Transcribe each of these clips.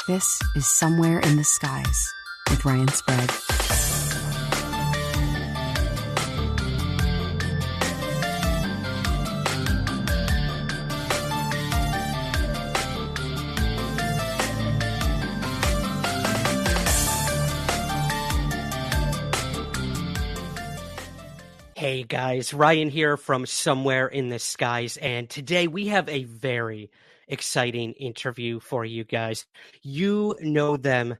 This is Somewhere in the Skies with Ryan Sprague. Hey guys, Ryan here from Somewhere in the Skies, and today we have a very exciting interview for you guys. You know them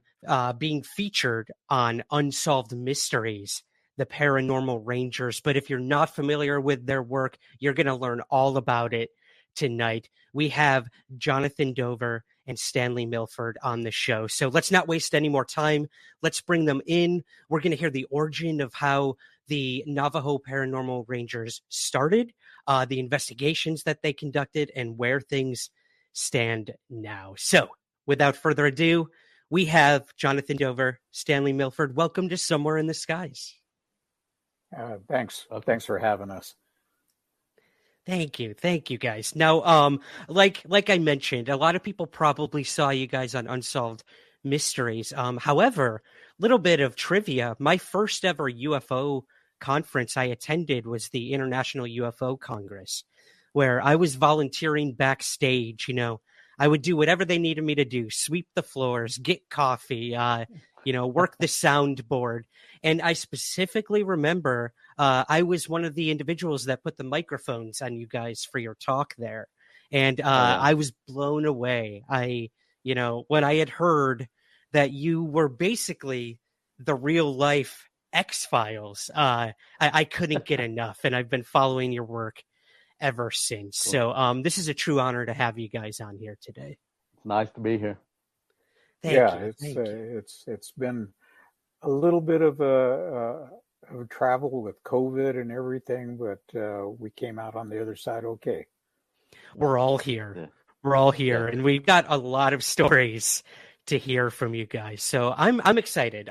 being featured on Unsolved Mysteries, the Paranormal Rangers, but if you're not familiar with their work, you're going to learn all about it tonight. We have Jonathan Dover and Stanley Milford on the show, so let's not waste any more time. Let's bring them in. We're going to hear the origin of how the Navajo Paranormal Rangers started, the investigations that they conducted, and where things stand now. So, without further ado, we have Jonathan Dover, Stanley Milford. Welcome to Somewhere in the Skies. Thanks for having us. Thank you, guys. Now, like I mentioned, a lot of people probably saw you guys on Unsolved Mysteries. However, little bit of trivia: my first ever UFO conference I attended was the International UFO Congress, where I was volunteering backstage. You know, I would do whatever they needed me to do: sweep the floors, get coffee, work the soundboard. And I specifically remember I was one of the individuals that put the microphones on you guys for your talk there. And I was blown away. When I had heard that you were basically the real life X-Files, I couldn't get enough. And I've been following your work ever since. Cool. So this is a true honor to have you guys on here today. It's nice to be here. Thank you. It's been a little bit of a travel with COVID and everything, but we came out on the other side okay. We're all here. Yeah. We're all here, and we've got a lot of stories to hear from you guys. So I'm excited.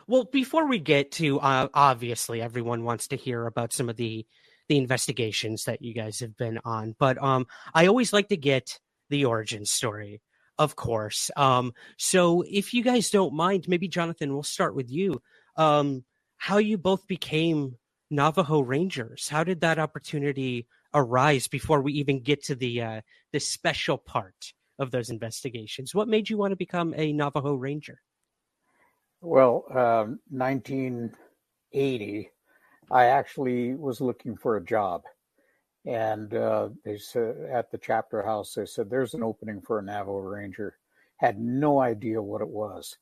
Well, before we get to obviously everyone wants to hear about some of the investigations that you guys have been on, but I always like to get the origin story, of course. So if you guys don't mind, maybe Jonathan, we'll start with you. How you both became Navajo Rangers? How did that opportunity arise before we even get to the special part of those investigations? What made you want to become a Navajo Ranger? Well, 1980, I actually was looking for a job. And they said at the chapter house, they said, there's an opening for a Navajo Ranger. Had no idea what it was.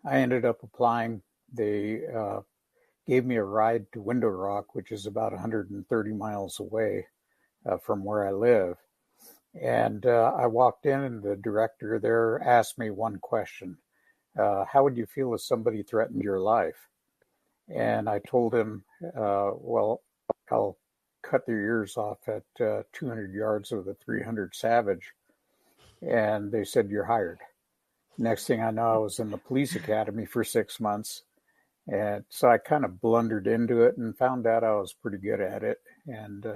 I ended up applying. They gave me a ride to Window Rock, which is about 130 miles away from where I live. And I walked in, and the director there asked me one question. How would you feel if somebody threatened your life? And I told him, well, I'll cut their ears off at 200 yards of the 300 Savage. And they said, you're hired. Next thing I know, I was in the police academy for 6 months. And so I kind of blundered into it and found out I was pretty good at it. And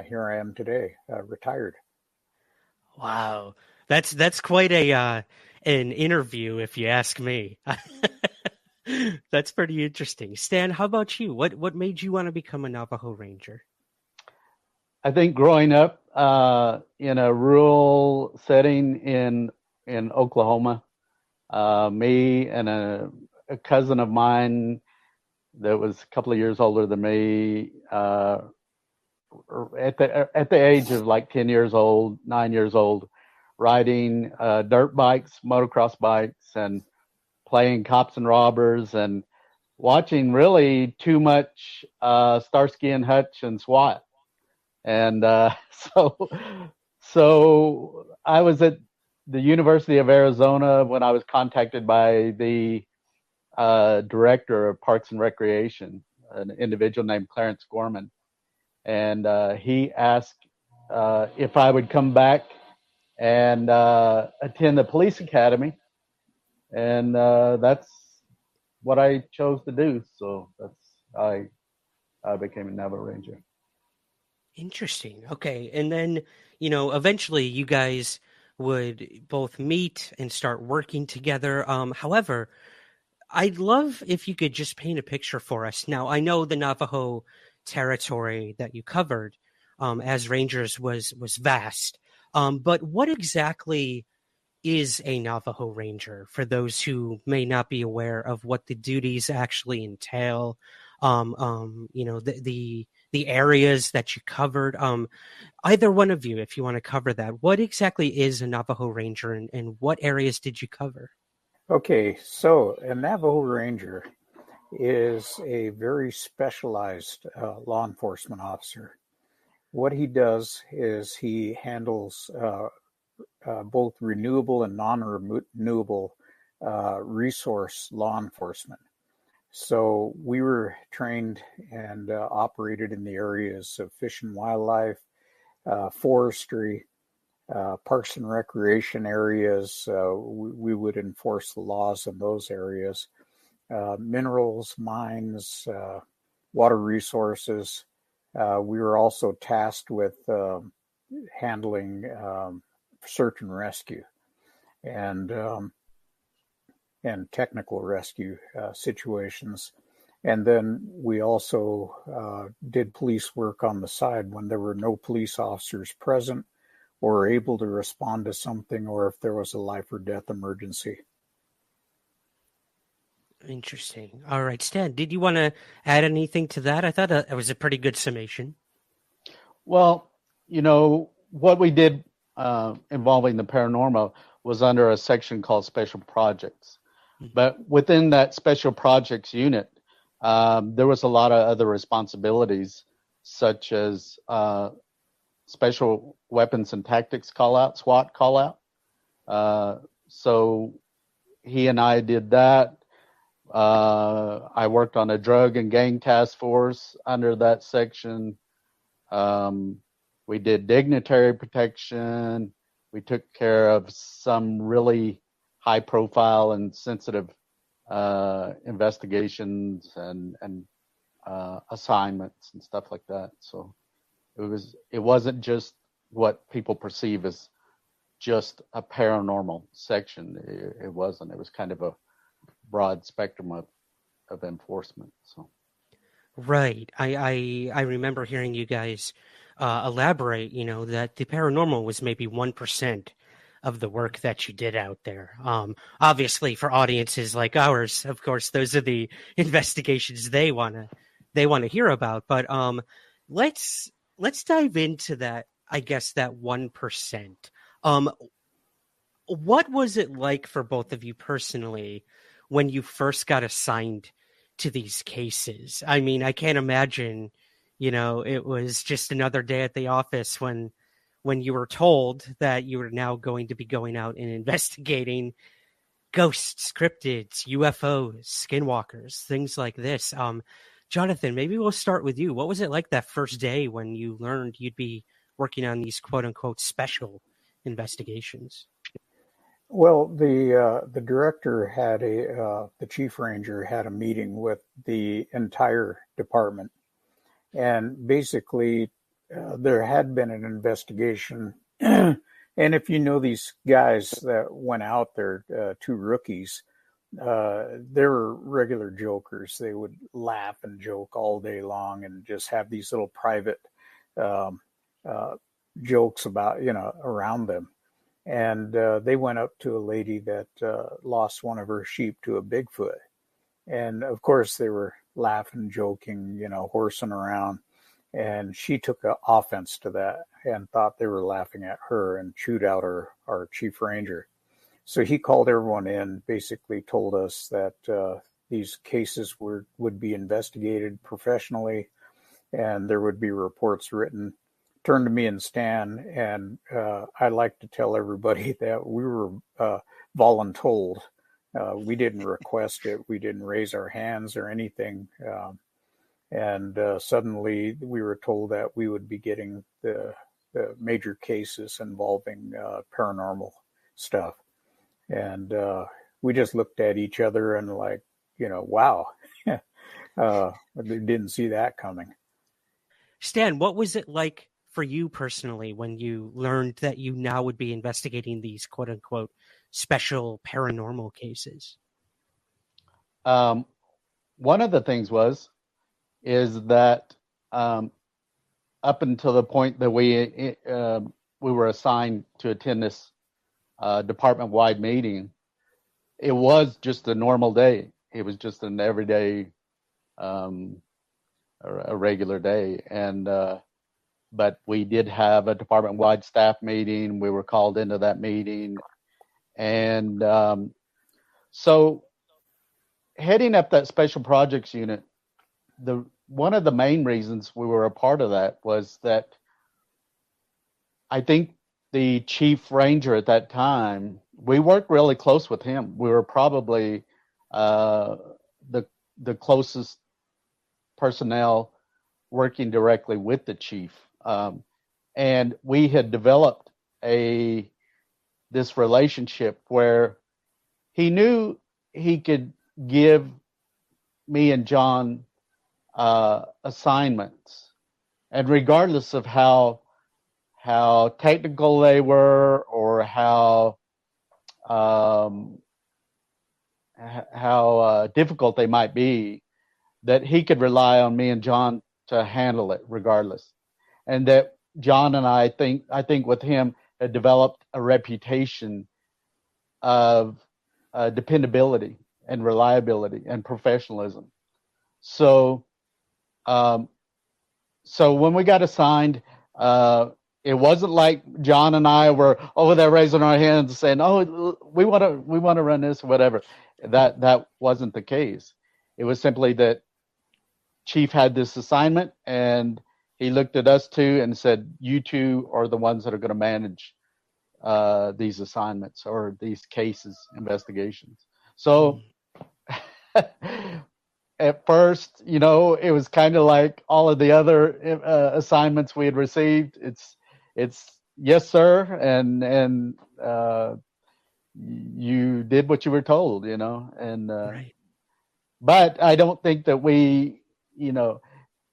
here I am today, retired. Wow. That's quite an interview, if you ask me. That's pretty interesting. Stan, how about you? What made you want to become a Navajo Ranger? I think growing up in a rural setting in Oklahoma, me and a cousin of mine that was a couple of years older than me, at the age of like 10 years old, 9 years old, riding dirt bikes, motocross bikes, and playing cops and robbers, and watching really too much Starsky and Hutch and SWAT. And so I was at the University of Arizona when I was contacted by the director of Parks and Recreation, an individual named Clarence Gorman. And he asked if I would come back and attend the police academy. And that's what I chose to do. So I became a Navajo Ranger. Interesting. Okay. And then, eventually you guys would both meet and start working together. However, I'd love if you could just paint a picture for us. Now, I know the Navajo territory that you covered as Rangers was vast, but what exactly is a Navajo Ranger for those who may not be aware of what the duties actually entail? The areas that you covered. Either one of you, if you want to cover that, what exactly is a Navajo Ranger, and what areas did you cover? Okay, so a Navajo Ranger is a very specialized law enforcement officer. What he does is he handles both renewable and non-renewable resource law enforcement. So we were trained and operated in the areas of fish and wildlife, forestry, parks and recreation areas. We would enforce the laws in those areas. Minerals, mines, water resources. We were also tasked with handling search and rescue and technical rescue situations. And then we also did police work on the side when there were no police officers present or able to respond to something, or if there was a life or death emergency. Interesting. All right, Stan, did you want to add anything to that? I thought it was a pretty good summation. Well, what we did involving the paranormal was under a section called Special Projects. Mm-hmm. But within that Special Projects unit, there was a lot of other responsibilities, such as Special Weapons and Tactics call-out, SWAT call-out. So he and I did that. I worked on a drug and gang task force under that section. We did dignitary protection. We took care of some really high profile and sensitive investigations and assignments and stuff like that. So it wasn't just what people perceive as just a paranormal section. It wasn't. It was kind of a broad spectrum of enforcement. So right. I remember hearing you guys elaborate, that the paranormal was maybe 1% of the work that you did out there. Obviously for audiences like ours, of course, those are the investigations they want to hear about. But let's dive into that, I guess, that 1%. What was it like for both of you personally when you first got assigned to these cases? I mean, I can't imagine, it was just another day at the office when you were told that you were now going to be going out and investigating ghosts, cryptids, UFOs, skinwalkers, things like this. Jonathan, maybe we'll start with you. What was it like that first day when you learned you'd be working on these quote unquote special investigations? Well, the director had the chief ranger had a meeting with the entire department, and basically there had been an investigation. And if you know these guys that went out there, two rookies, they were regular jokers. They would laugh and joke all day long and just have these little private jokes about, around them. And they went up to a lady that lost one of her sheep to a Bigfoot. And of course they were laughing, joking, horsing around. And she took offense to that and thought they were laughing at her and chewed out our chief ranger. So he called everyone in, basically told us that these cases would be investigated professionally and there would be reports written. Turned to me and Stan, and I like to tell everybody that we were voluntold. We didn't request it. We didn't raise our hands or anything. And suddenly we were told that we would be getting the major cases involving paranormal stuff. And we just looked at each other and like, wow, we didn't see that coming. Stan, what was it like for you personally when you learned that you now would be investigating these quote unquote special paranormal cases? One of the things is that up until the point that we were assigned to attend this department-wide meeting, it was just a normal day. It was just an everyday, a regular day. And but we did have a department-wide staff meeting. We were called into that meeting, and so heading up that special projects unit, one of the main reasons we were a part of that was that I think the chief ranger at that time, we worked really close with him. We were probably the closest personnel working directly with the chief. And we had developed this relationship where he knew he could give me and John assignments, and regardless of how technical they were or how difficult they might be, that he could rely on me and John to handle it regardless. And that John and I think with him had developed a reputation of dependability and reliability and professionalism. So when we got assigned, it wasn't like John and I were over there raising our hands saying, "Oh, we want to run this," or whatever. That wasn't the case. It was simply that Chief had this assignment, and he looked at us two and said, "You two are the ones that are going to manage these assignments or these cases, investigations." So at first, it was kind of like all of the other assignments we had received. It's yes, sir, and you did what you were told, and Right. But I don't think that we,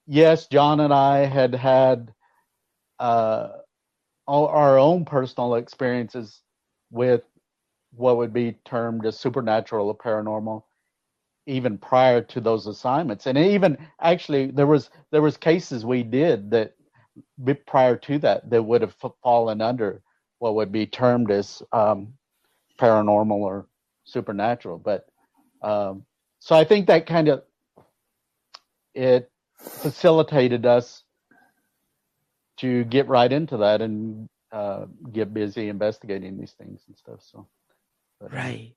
yes, John and I had all our own personal experiences with what would be termed as supernatural or paranormal, even prior to those assignments. And even actually there was cases we did that prior to that would have fallen under what would be termed as paranormal or supernatural. But so I think that kind of it facilitated us to get right into that and get busy investigating these things and stuff. So Right.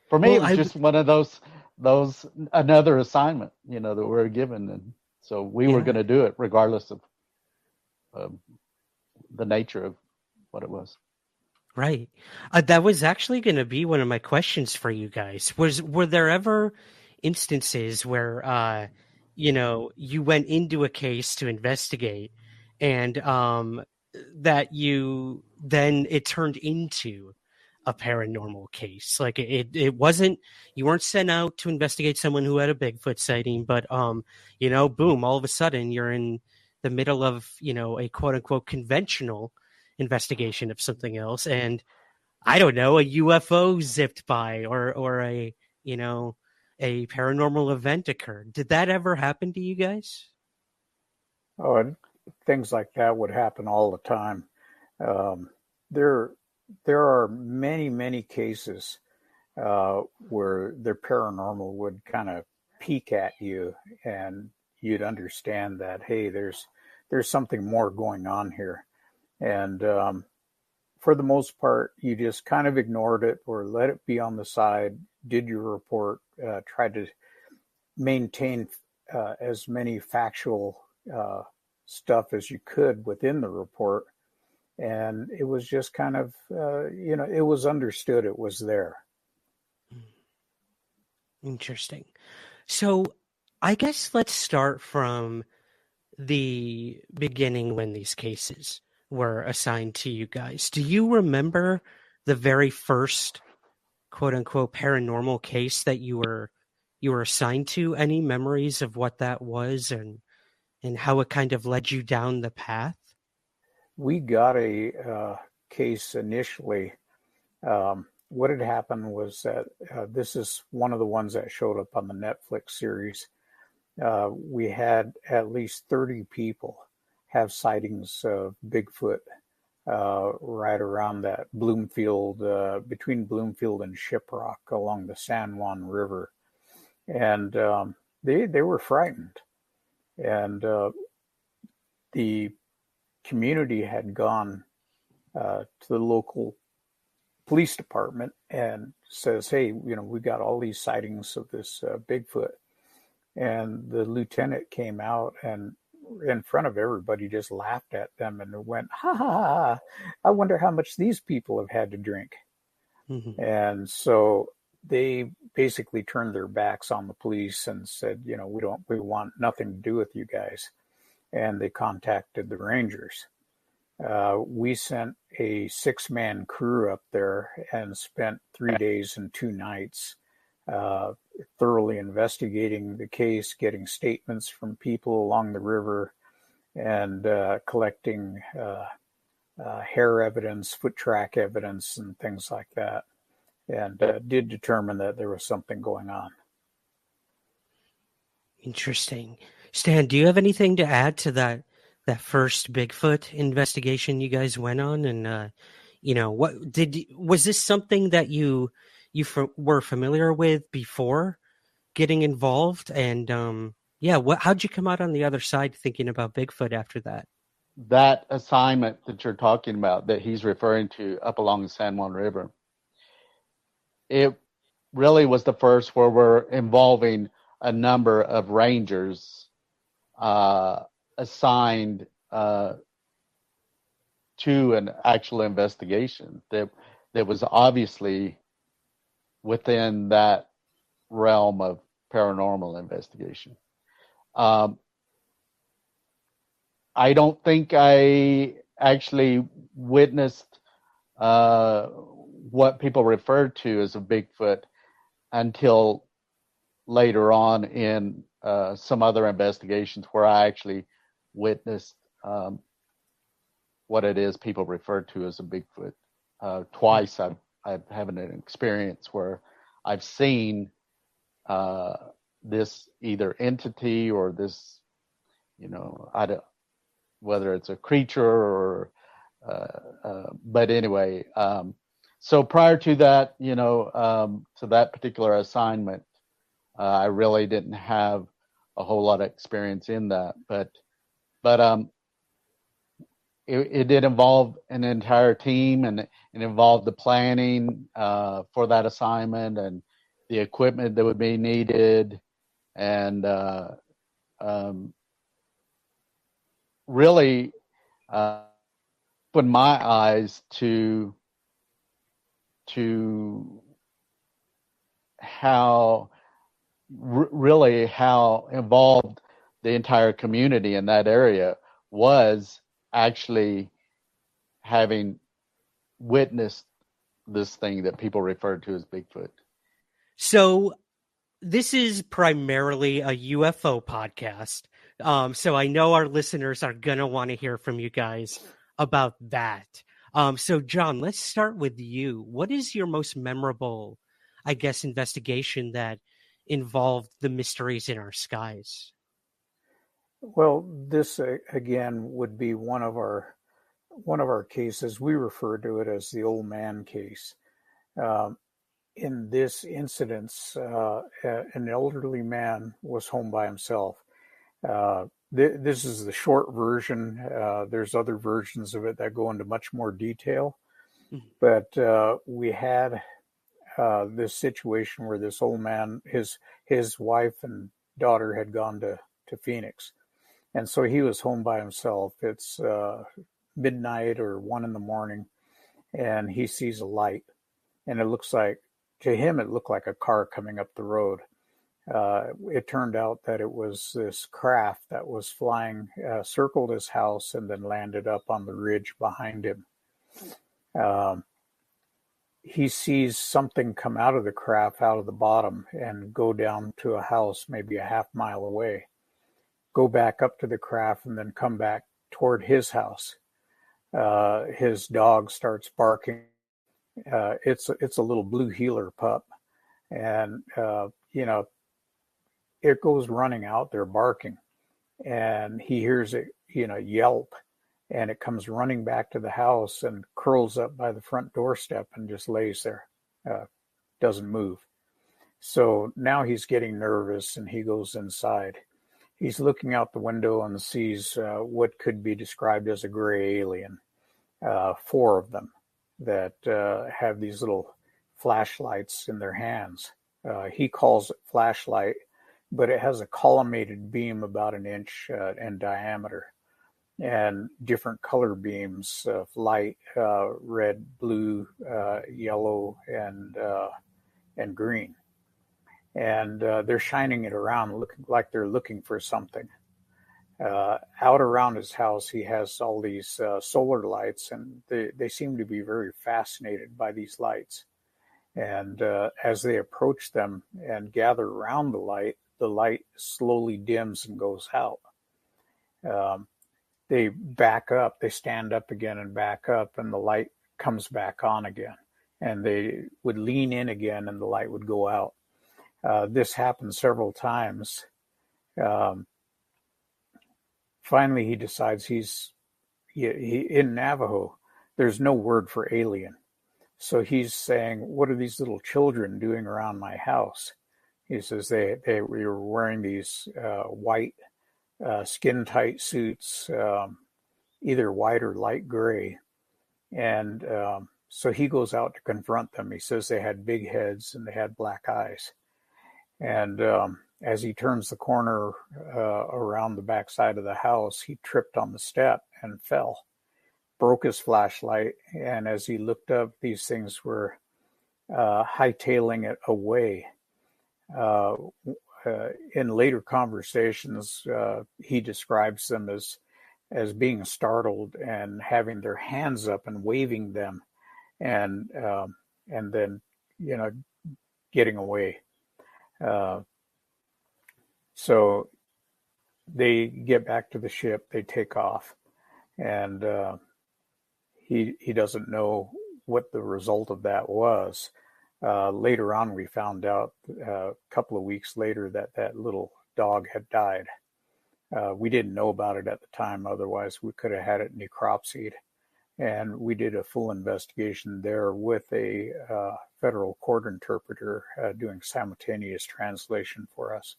For me, Well, it was just one of those another assignment, that we were given, and so we were going to do it regardless of the nature of what it was. Right. That was actually going to be one of my questions for you guys. Were there ever instances where you went into a case to investigate, and that it turned into a paranormal case? Like it wasn't, you weren't sent out to investigate someone who had a Bigfoot sighting, but boom, all of a sudden you're in the middle of a quote unquote conventional investigation of something else, and I don't know, a UFO zipped by or a a paranormal event occurred. Did that ever happen to you guys? Oh, and things like that would happen all the time. There are many cases where their paranormal would kind of peek at you, and you'd understand that, hey, there's something more going on here. And for the most part, you just kind of ignored it or let it be on the side, did your report, tried to maintain as many factual stuff as you could within the report. And it was just kind of, it was understood it was there. Interesting. So I guess let's start from the beginning when these cases were assigned to you guys. Do you remember the very first quote unquote paranormal case that you were assigned to? Any memories of what that was and how it kind of led you down the path? we got a case initially. What had happened was that this is one of the ones that showed up on the Netflix series. We had at least 30 people have sightings of Bigfoot right around that Bloomfield, between Bloomfield and Shiprock along the San Juan River. And they were frightened. And the community had gone to the local police department and says, hey, we got all these sightings of this Bigfoot. And the lieutenant came out and in front of everybody just laughed at them and went, ha ha ha, I wonder how much these people have had to drink. Mm-hmm. And so they basically turned their backs on the police and said, we want nothing to do with you guys. And they contacted the Rangers. We sent a 6-man crew up there and spent 3 days and 2 nights thoroughly investigating the case, getting statements from people along the river, and collecting hair evidence, foot track evidence, and things like that, and did determine that there was something going on. Interesting. Stan, do you have anything to add to that first Bigfoot investigation you guys went on? And was this something that you were familiar with before getting involved? And how'd you come out on the other side thinking about Bigfoot after that? That assignment that you're talking about, that he's referring to up along the San Juan River, it really was the first where we're involving a number of rangers assigned to an actual investigation that was obviously within that realm of paranormal investigation. I don't think I actually witnessed what people referred to as a Bigfoot until later on in some other investigations where I actually witnessed what it is people refer to as a Bigfoot. Twice I've had an experience where I've seen this either entity or this, whether it's a creature or, but anyway, so prior to that, to that particular assignment, I really didn't have a whole lot of experience in that, but it did involve an entire team, and it involved the planning for that assignment and the equipment that would be needed, and really opened my eyes to how involved the entire community in that area was, actually having witnessed this thing that people referred to as Bigfoot. So this is primarily a UFO podcast. So I know our listeners are going to want to hear from you guys about that. So John, let's start with you. What is your most memorable, investigation that involved the mysteries in our skies? Well, this again would be one of our cases. We refer to it as the old man case. In this incident, an elderly man was home by himself. This is the short version. There's other versions of it that go into much more detail. But we had this situation where this old man, his wife and daughter had gone to Phoenix. And so he was home by himself. It's midnight or 1 a.m, and he sees a light. And it looks like, to him, it looked like a car coming up the road. It turned out that it was this craft that was flying, circled his house, and then landed up on the ridge behind him. He sees something come out of the craft, out of the bottom, and go down to a house maybe a half mile away. Go back up to the craft and then come back toward his house. his dog starts barking. It's a little blue heeler pup, and it goes running out there barking, and he hears it, yelp, and it comes running back to the house and curls up by the front doorstep and just lays there, doesn't move. So now he's getting nervous and he goes inside. He's looking out the window and sees what could be described as a gray alien, 4 of them that have these little flashlights in their hands. He calls it flashlight, but it has a collimated beam about an inch in diameter, and different color beams of light, red, blue, yellow, and green. And they're shining it around, looking like they're looking for something. Out around his house, he has all these solar lights, and they seem to be very fascinated by these lights. And as they approach them and gather around the light slowly dims and goes out. They back up, they stand up again and back up, and the light comes back on again. And they would lean in again, and the light would go out. This happened several times. Finally, he decides he in Navajo, there's no word for alien. So he's saying, what are these little children doing around my house? He says they were wearing these white skin-tight suits, either white or light gray. And so he goes out to confront them. He says they had big heads and they had black eyes. And as he turns the corner around the backside of the house, he tripped on the step and fell, broke his flashlight. And as he looked up, these things were hightailing it away. In later conversations, he describes them as being startled and having their hands up and waving them, and then getting away. So they get back to the ship, they take off, and he doesn't know what the result of that was. Later on, we found out a couple of weeks later that little dog had died. We didn't know about it at the time. Otherwise, we could have had it necropsied. And we did a full investigation there with a federal court interpreter doing simultaneous translation for us.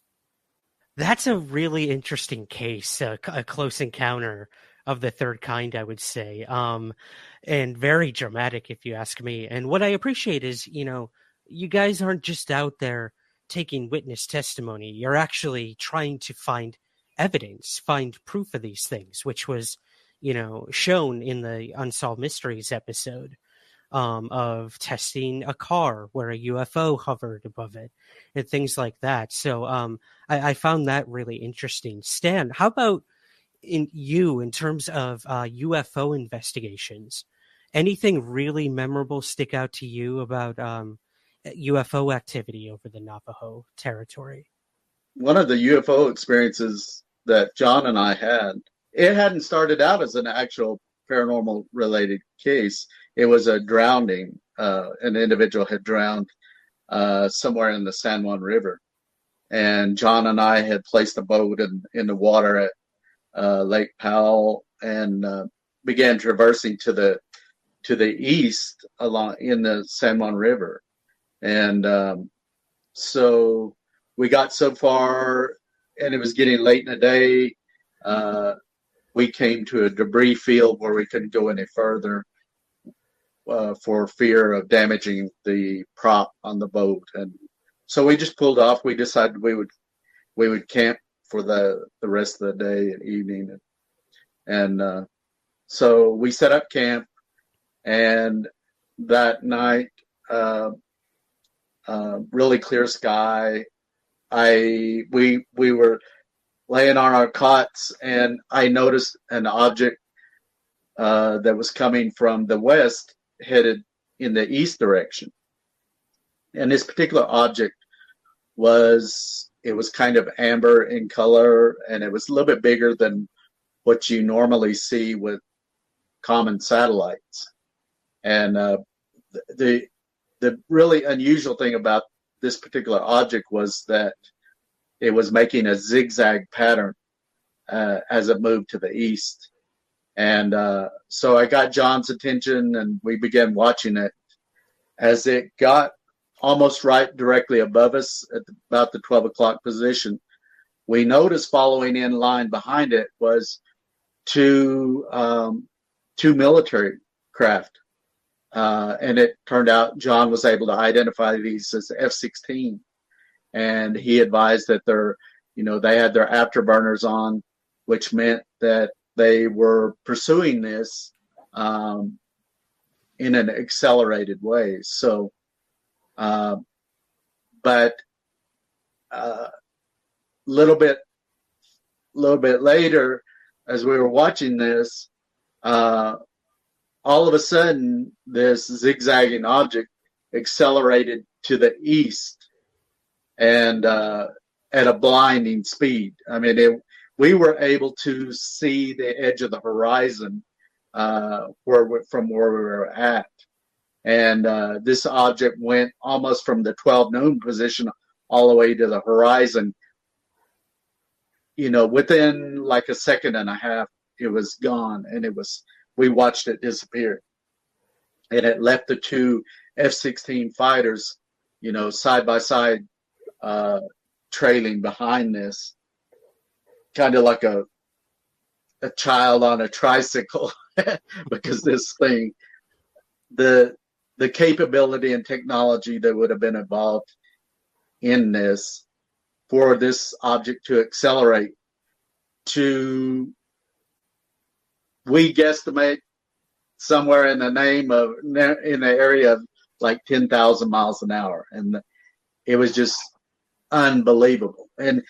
That's a really interesting case, a close encounter of the third kind, I would say, and very dramatic, if you ask me. And what I appreciate is, you guys aren't just out there taking witness testimony. You're actually trying to find evidence, find proof of these things, which was, shown in the Unsolved Mysteries episode of testing a car where a UFO hovered above it and things like that. So I found that really interesting. Stan, how about in terms of UFO investigations? Anything really memorable stick out to you about UFO activity over the Navajo territory? One of the UFO experiences that John and I had, it hadn't started out as an actual paranormal related case. It was a drowning. An individual had drowned somewhere in the San Juan River. And John and I had placed a boat in the water at Lake Powell and began traversing to the east along in the San Juan River. And so we got so far, and it was getting late in the day. We came to a debris field where we couldn't go any further for fear of damaging the prop on the boat. And so we just pulled off. We decided we would camp for the rest of the day and evening. And so we set up camp, and that night, really clear sky. We were laying on our cots, and I noticed an object that was coming from the west, headed in the east direction. And this particular object was kind of amber in color, and it was a little bit bigger than what you normally see with common satellites. And the really unusual thing about this particular object was that it was making a zigzag pattern as it moved to the east. And so I got John's attention, and we began watching it. As it got almost right directly above us at about the 12 o'clock position, we noticed following in line behind it was two military craft. And it turned out John was able to identify these as F-16. And he advised that they had their afterburners on, which meant that they were pursuing this in an accelerated way. So, but little bit later, as we were watching this, all of a sudden, this zigzagging object accelerated to the east, and at a blinding speed. I mean, we were able to see the edge of the horizon from where we were at. And this object went almost from the 12 noon position all the way to the horizon. Within like a second and a half, it was gone, and we watched it disappear. And it left the two F-16 fighters, side by side, trailing behind this, kind of like a child on a tricycle, because this thing, the capability and technology that would have been involved in this, for this object to accelerate to, we guesstimate, somewhere in the area of like 10,000 miles an hour. And it was just unbelievable. And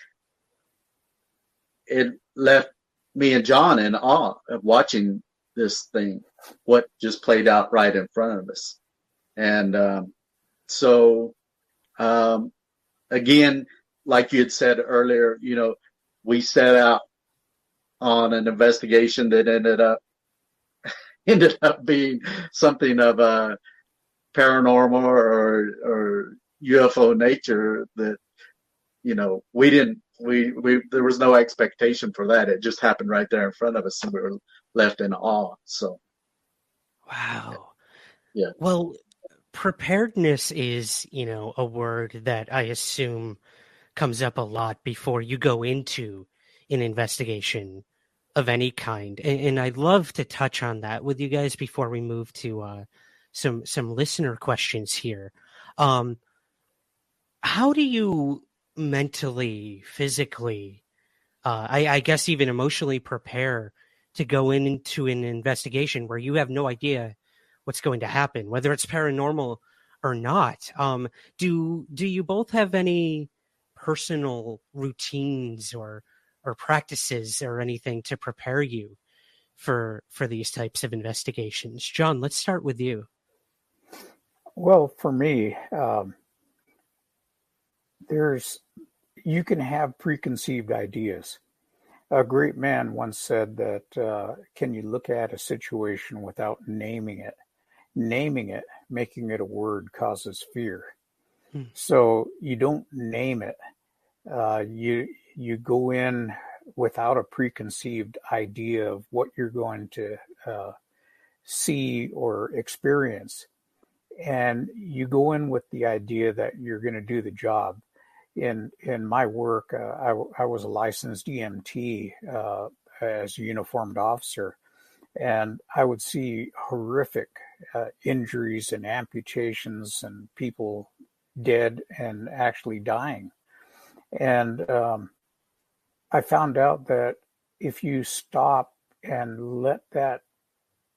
it left me and John in awe of watching this thing, what just played out right in front of us. And again, like you had said earlier, we set out on an investigation that ended up being something of a paranormal or UFO nature that, there was no expectation for that. It just happened right there in front of us, and we were left in awe. So. Wow. Yeah. Well, preparedness is, a word that I assume comes up a lot before you go into an investigation of any kind. And I'd love to touch on that with you guys before we move to some listener questions here. How do you mentally, physically, I guess even emotionally prepare to go into an investigation where you have no idea what's going to happen, whether it's paranormal or not? Do you both have any personal routines or practices or anything to prepare you for these types of investigations? John, let's start with you. Well, for me, you can have preconceived ideas. A great man once said that, can you look at a situation without naming it? Naming it, making it a word, causes fear. So you don't name it. You go in without a preconceived idea of what you're going to see or experience. And you go in with the idea that you're going to do the job. In my work, I was a licensed EMT as a uniformed officer, and I would see horrific injuries and amputations and people dead and actually dying. And I found out that if you stop and let that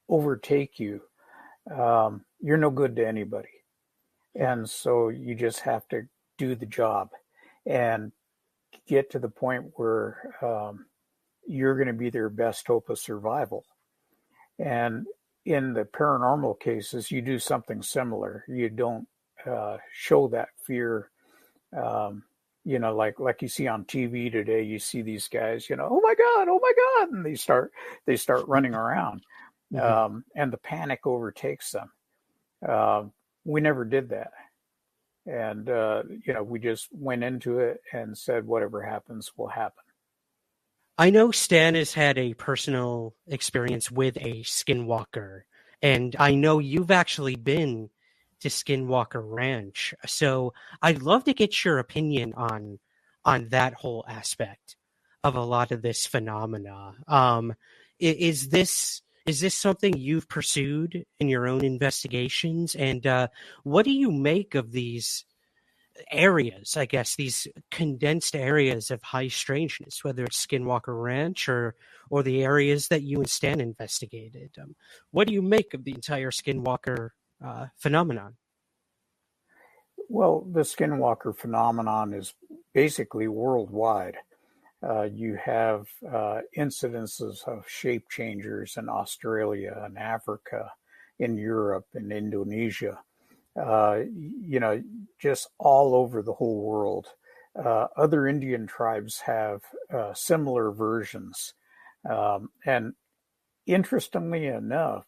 overtake you, you're no good to anybody. And so you just have to do the job and get to the point where you're going to be their best hope of survival. And in the paranormal cases, you do something similar. You don't show that fear. Like you see on TV today, you see these guys, oh my God, and they start running around. and the panic overtakes them. We never did that. And, we just went into it and said, whatever happens will happen. I know Stan has had a personal experience with a Skinwalker, and I know you've actually been to Skinwalker Ranch. So I'd love to get your opinion on that whole aspect of a lot of this phenomena. Is this something you've pursued in your own investigations? And what do you make of these areas, I guess, these condensed areas of high strangeness, whether it's Skinwalker Ranch or the areas that you and Stan investigated? What do you make of the entire Skinwalker phenomenon? Well, the Skinwalker phenomenon is basically worldwide. You have incidences of shape changers in Australia and Africa, in Europe and Indonesia, just all over the whole world. Other Indian tribes have similar versions. And interestingly enough,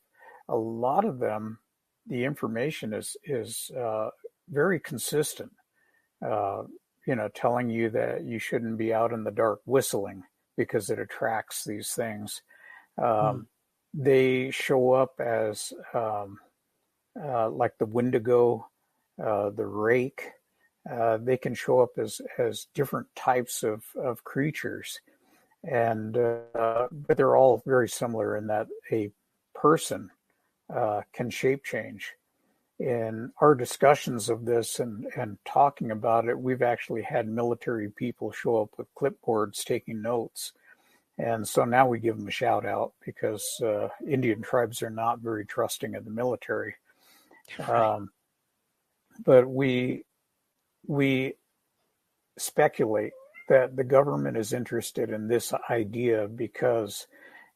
a lot of them, the information is very consistent. Telling you that you shouldn't be out in the dark whistling because it attracts these things. They show up as like the Wendigo, the Rake. They can show up as different types of creatures, and but they're all very similar in that a person can shape change. In our discussions of this and talking about it, we've actually had military people show up with clipboards taking notes. And so now we give them a shout out because Indian tribes are not very trusting of the military. But we speculate that the government is interested in this idea because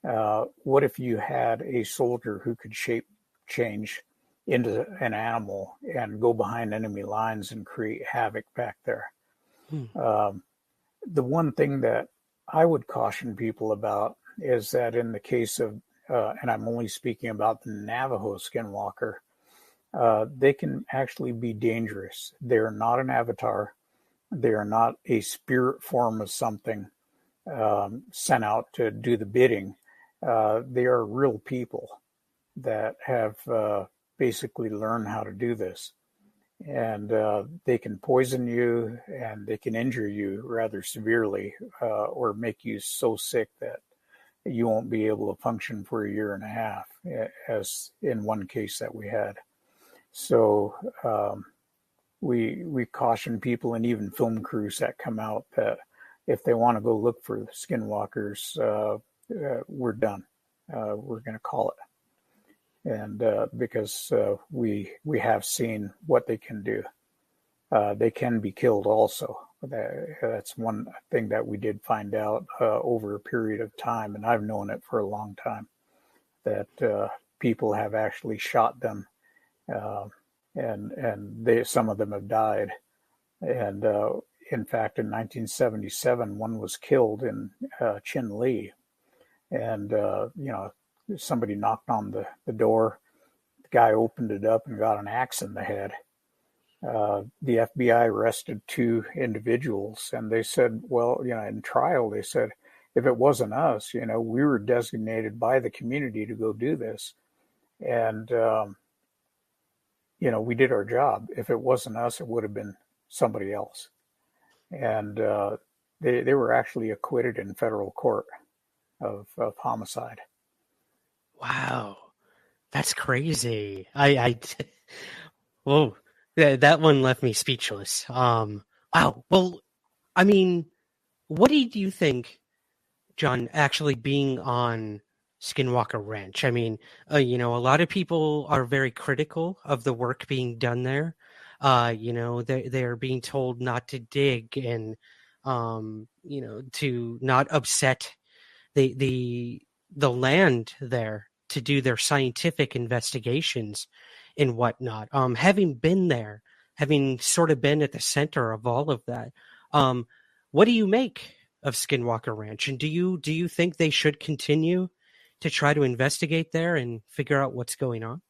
what if you had a soldier who could shape change into an animal and go behind enemy lines and create havoc back there? The one thing that I would caution people about is that in the case of, and I'm only speaking about the Navajo Skinwalker, they can actually be dangerous. They're not an avatar. They are not a spirit form of something sent out to do the bidding. They are real people that have basically learned how to do this. And they can poison you and they can injure you rather severely or make you so sick that you won't be able to function for a year and a half, as in one case that we had. So we caution people and even film crews that come out that if they want to go look for skinwalkers, we're done. We're going to call it. And because we have seen what they can do. They can be killed also. That's one thing that we did find out over a period of time, and I've known it for a long time, that people have actually shot them, and some of them have died. And in fact, in 1977, one was killed in Chin Lee, and somebody knocked on the door. The guy opened it up and got an axe in the head. The FBI arrested 2 individuals, and they said, well, in trial, they said, if it wasn't us, we were designated by the community to go do this. And, we did our job. If it wasn't us, it would have been somebody else. And they were actually acquitted in federal court of homicide. Wow, that's crazy. Whoa, that one left me speechless. Wow. Well, I mean, what do you think, John, actually being on Skinwalker Ranch? I mean, a lot of people are very critical of the work being done there. They're being told not to dig and, to not upset the land there to do their scientific investigations and whatnot. Having been there, having sort of been at the center of all of that, what do you make of Skinwalker Ranch? And do you think they should continue to try to investigate there and figure out what's going on?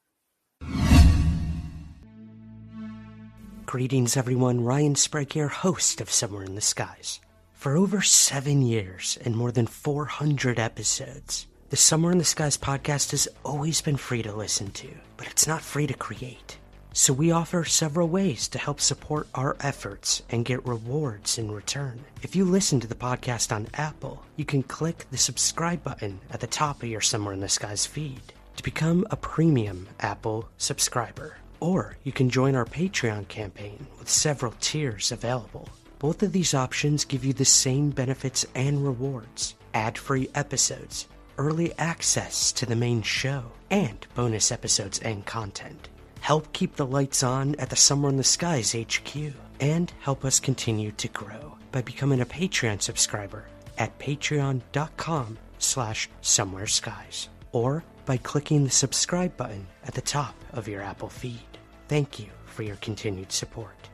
Greetings, everyone. Ryan Sprague here, host of Somewhere in the Skies. For over 7 years and more than 400 episodes, the Somewhere in the Skies podcast has always been free to listen to, but it's not free to create. So we offer several ways to help support our efforts and get rewards in return. If you listen to the podcast on Apple, you can click the subscribe button at the top of your Somewhere in the Skies feed to become a premium Apple subscriber. Or you can join our Patreon campaign with several tiers available. Both of these options give you the same benefits and rewards: ad-free episodes, early access to the main show, and bonus episodes and content. Help keep the lights on at the Somewhere in the Skies HQ, and help us continue to grow by becoming a Patreon subscriber at patreon.com/somewhereskies, or by clicking the subscribe button at the top of your Apple feed. Thank you for your continued support,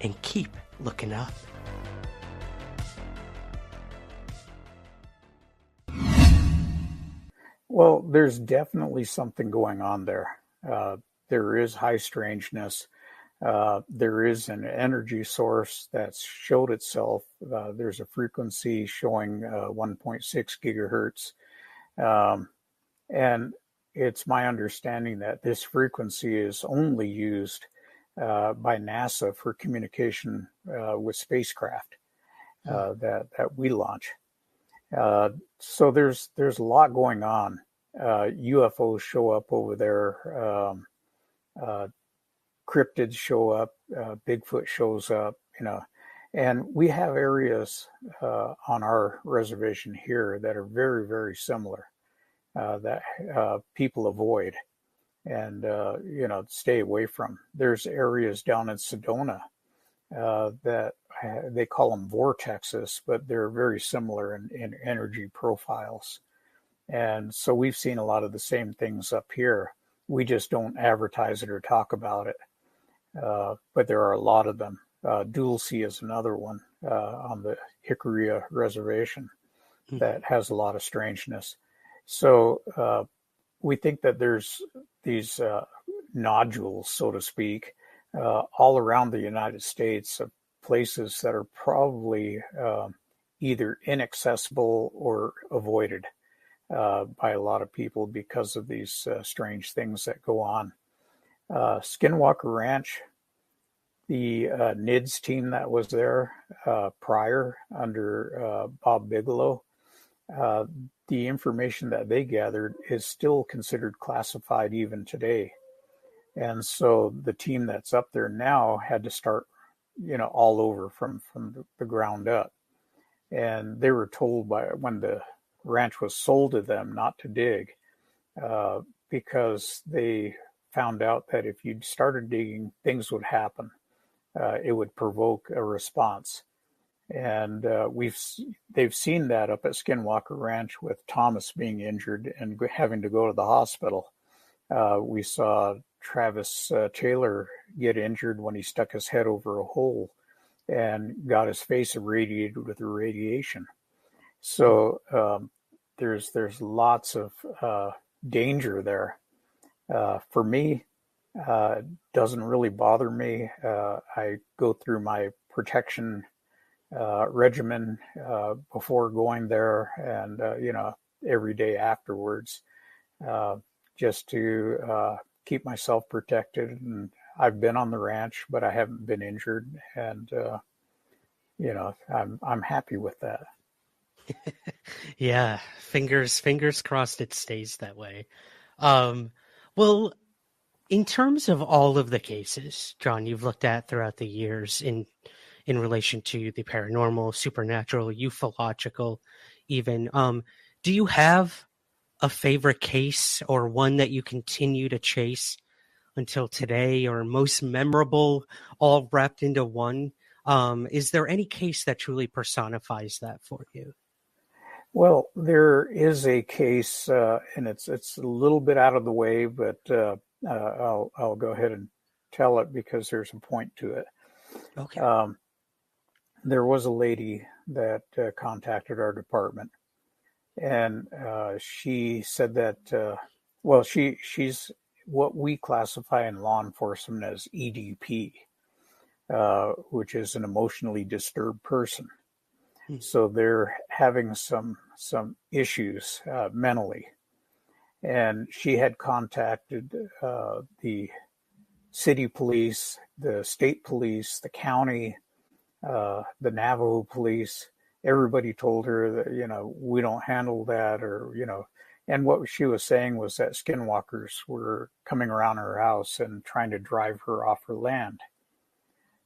and keep looking up. Well, there's definitely something going on there. There is high strangeness. There is an energy source that's showed itself. There's a frequency showing 1.6 gigahertz. And it's my understanding that this frequency is only used by NASA for communication with spacecraft that we launch. So there's a lot going on. UFOs show up over there. Cryptids show up. Bigfoot shows up. And we have areas on our reservation here that are very, very similar. That people avoid and stay away from. There's areas down in Sedona that they call them vortexes, but they're very similar in energy profiles. And so we've seen a lot of the same things up here. We just don't advertise it or talk about it. But there are a lot of them. Dulce is another one on the Jicarilla Reservation that has a lot of strangeness. So we think that there's these nodules, so to speak, all around the United States of places that are probably either inaccessible or avoided by a lot of people because of these strange things that go on. Skinwalker Ranch, the NIDS team that was there prior under Bob Bigelow, the information that they gathered is still considered classified even today. And so the team that's up there now had to start, all over from the ground up. And they were told when the ranch was sold to them not to dig because they found out that if you started digging, things would happen. It would provoke a response. And they've seen that up at Skinwalker Ranch with Thomas being injured and having to go to the hospital. We saw Travis Taylor get injured when he stuck his head over a hole and got his face irradiated with radiation. So there's lots of danger there. For me, it doesn't really bother me. I go through my protection regimen before going there and every day afterwards, just to keep myself protected. And I've been on the ranch, but I haven't been injured, and I'm happy with that. Yeah, fingers crossed it stays that way. Well, in terms of all of the cases, John, you've looked at throughout the years in relation to the paranormal, supernatural, ufological, even, do you have a favorite case or one that you continue to chase until today, or most memorable, all wrapped into one? Is there any case that truly personifies that for you? Well, there is a case, and it's a little bit out of the way, but I'll go ahead and tell it because there's a point to it. Okay. There was a lady that contacted our department, And she said that, well, she's what we classify in law enforcement as EDP, which is an emotionally disturbed person. So they're having some issues mentally. And she had contacted the city police, the state police, the county, the Navajo police. Everybody told her that, you know, we don't handle that, or, you know, and what she was saying was that Skinwalkers were coming around her house and trying to drive her off her land.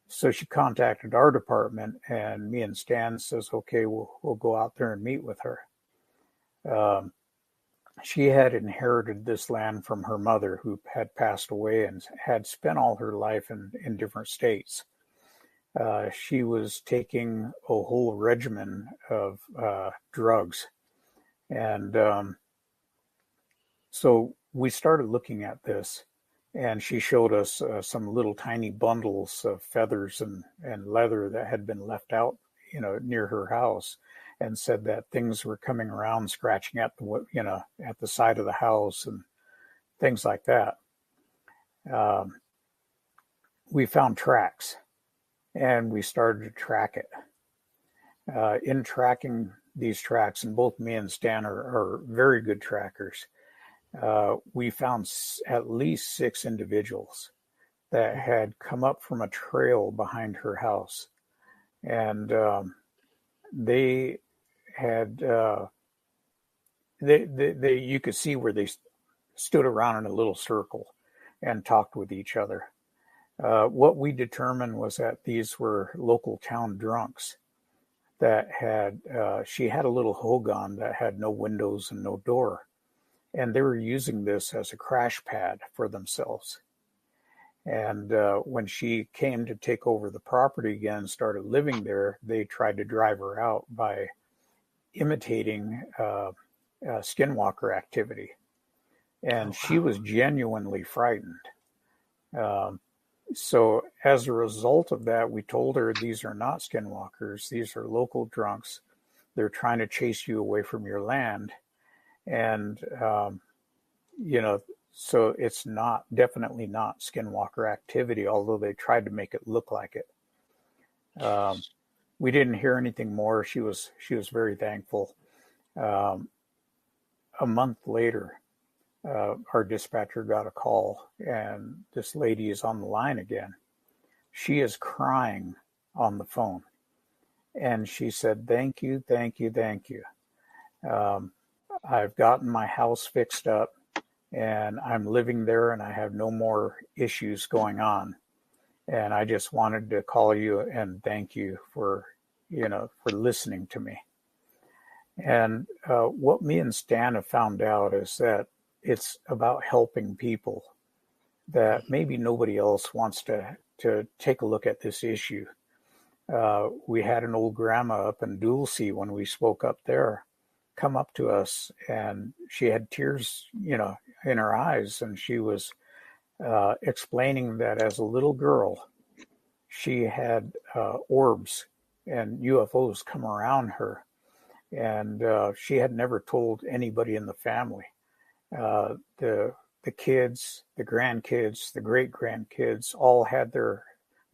So she contacted our department, and me and Stan says, okay, we'll go out there and meet with her. She had inherited this land from her mother, who had passed away and had spent all her life in different states. She was taking a whole regimen of drugs. And so we started looking at this, and she showed us some little tiny bundles of feathers and leather that had been left out, you know, near her house, and said that things were coming around, scratching at the, you know, at the side of the house and things like that. We found tracks, and we started to track it. In tracking these tracks, and both me and Stan are very good trackers, we found at least 6 individuals that had come up from a trail behind her house. And they had, you could see where they stood around in a little circle and talked with each other. What we determined was that these were local town drunks that had, she had a little hogan that had no windows and no door. And they were using this as a crash pad for themselves. And when she came to take over the property again and started living there, they tried to drive her out by imitating Skinwalker activity. And she was genuinely frightened. So as a result of that, we told her, these are not Skinwalkers. These are local drunks. They're trying to chase you away from your land. And, you know, so it's definitely not Skinwalker activity, although they tried to make it look like it. We didn't hear anything more. She was very thankful. A month later, our dispatcher got a call, and this lady is on the line again. She is crying on the phone. And she said, thank you, thank you, thank you. I've gotten my house fixed up, and I'm living there, and I have no more issues going on. And I just wanted to call you and thank you for, you know, for listening to me. And what me and Stan have found out is that it's about helping people, that maybe nobody else wants to take a look at this issue. We had an old grandma up in Dulce when we spoke up there come up to us, and she had tears, you know, in her eyes, and she was explaining that as a little girl, she had orbs and UFOs come around her, and she had never told anybody in the family. The kids, the grandkids, the great-grandkids all had their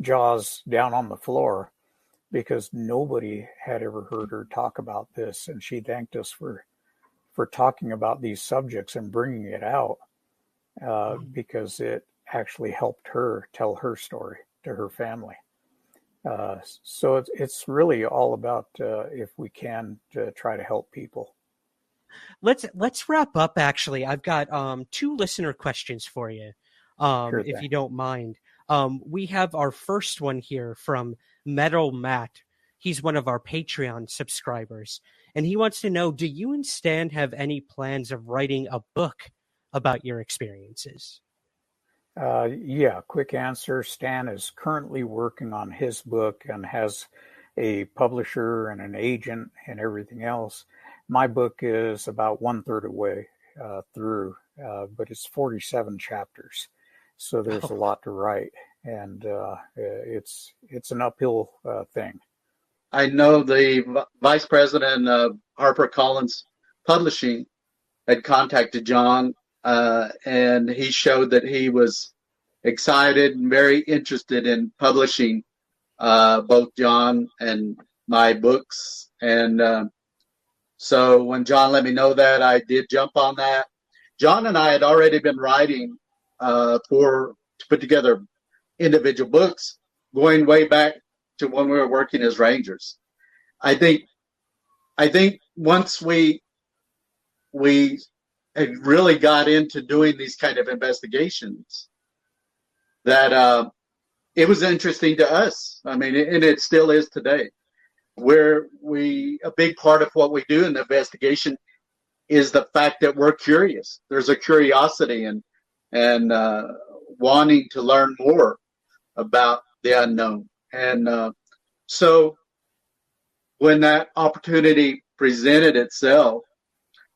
jaws down on the floor, because nobody had ever heard her talk about this. And she thanked us for talking about these subjects and bringing it out, because it actually helped her tell her story to her family. So it's really all about, if we can, to try to help people. Let's wrap up. Actually, I've got 2 listener questions for you, Sure if thing. you don't mind. We have our first one here from Metal Matt. He's one of our Patreon subscribers, and he wants to know, do you and Stan have any plans of writing a book about your experiences? Yeah, quick answer. Stan is currently working on his book and has a publisher and an agent and everything else. My book is about 1/3 away through, but it's 47 chapters. So there's a lot to write, and it's an uphill thing. I know the vice president, HarperCollins, Publishing had contacted John, and he showed that he was excited and very interested in publishing both John and my books. And so when John let me know that, I did jump on that. John and I had already been writing to put together individual books going way back to when we were working as Rangers. I think once we had really got into doing these kind of investigations, that it was interesting to us. I mean, and it still is today. A big part of what we do in the investigation is the fact that we're curious. There's a curiosity and wanting to learn more about the unknown. And so when that opportunity presented itself,